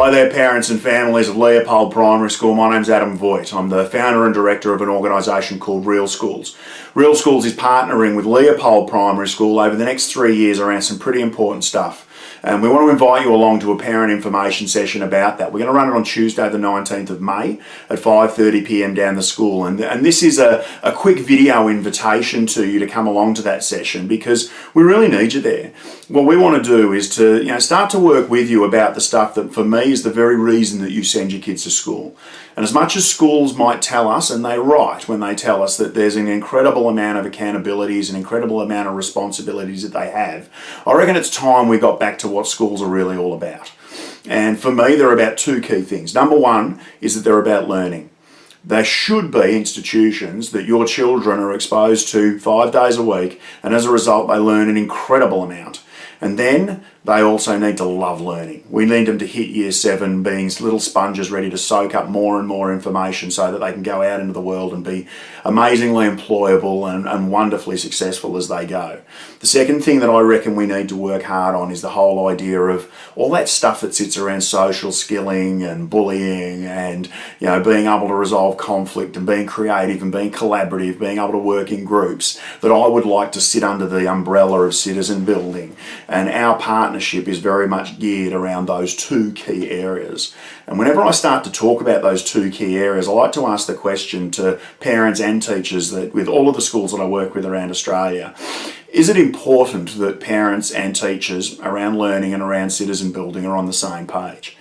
Hi there, parents and families of Leopold Primary School. My name's Adam Voigt. I'm the founder and director of an organisation called Real Schools. Real Schools is partnering with Leopold Primary School over the next 3 years around some pretty important stuff. And we want to invite you along to a parent information session about that. We're going to run it on Tuesday the 19th of May at 5:30 p.m. down the school. And this is a quick video invitation to you to come along to that session because we really need you there. What we want to do is to start to work with you about the stuff that for me is the very reason that you send your kids to school. And as much as schools might tell us, and they're right when they tell us that there's an incredible amount of accountabilities, an incredible amount of responsibilities that they have, I reckon it's time we got back to what schools are really all about. And for me, they're about two key things. Number one is that they're about learning. They should be institutions that your children are exposed to 5 days a week, and as a result, they learn an incredible amount. And then they also need to love learning. We need them to hit year 7 being little sponges ready to soak up more and more information so that they can go out into the world and be amazingly employable and wonderfully successful as they go. The second thing that I reckon we need to work hard on is the whole idea of all that stuff that sits around social skilling and bullying and being able to resolve conflict and being creative and being collaborative, being able to work in groups, that I would like to sit under the umbrella of citizen building. And our partnership is very much geared around those two key areas. And whenever I start to talk about those two key areas, I like to ask the question to parents and teachers that with all of the schools that I work with around Australia, is it important that parents and teachers around learning and around citizen building are on the same page?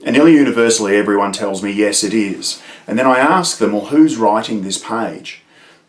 And nearly universally everyone tells me yes it is. And then I ask them, well, who's writing this page?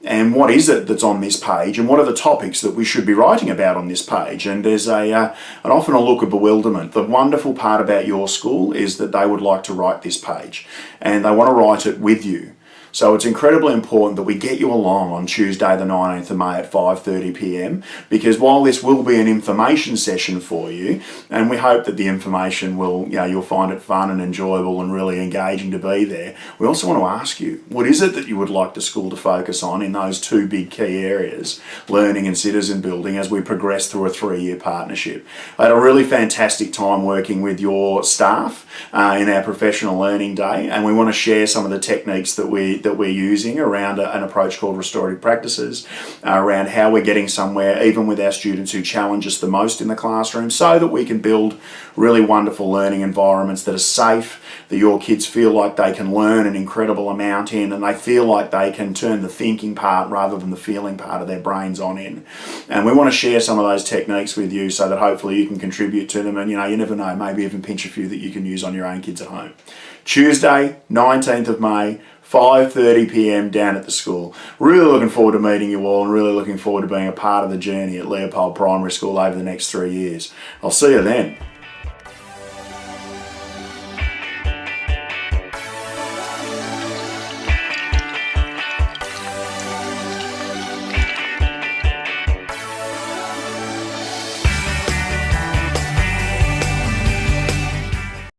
And what is it that's on this page, and what are the topics that we should be writing about on this page? And there's often a look of bewilderment. The wonderful part about your school is that they would like to write this page, and they want to write it with you. So it's incredibly important that we get you along on Tuesday the 19th of May at 5:30 p.m. because while this will be an information session for you, and we hope that the information will, you'll find it fun and enjoyable and really engaging to be there, we also want to ask you, what is it that you would like the school to focus on in those two big key areas, learning and citizen building, as we progress through a 3-year partnership? I had a really fantastic time working with your staff in our professional learning day, and we want to share some of the techniques that we're using around an approach called Restorative Practices, around how we're getting somewhere even with our students who challenge us the most in the classroom, so that we can build really wonderful learning environments that are safe, that your kids feel like they can learn an incredible amount in, and they feel like they can turn the thinking part rather than the feeling part of their brains on in. And we want to share some of those techniques with you so that hopefully you can contribute to them, and you never know, maybe even pinch a few that you can use on your own kids at home. Tuesday, 19th of May, 5:30 p.m. down at the school. Really looking forward to meeting you all and really looking forward to being a part of the journey at Leopold Primary School over the next 3 years. I'll see you then.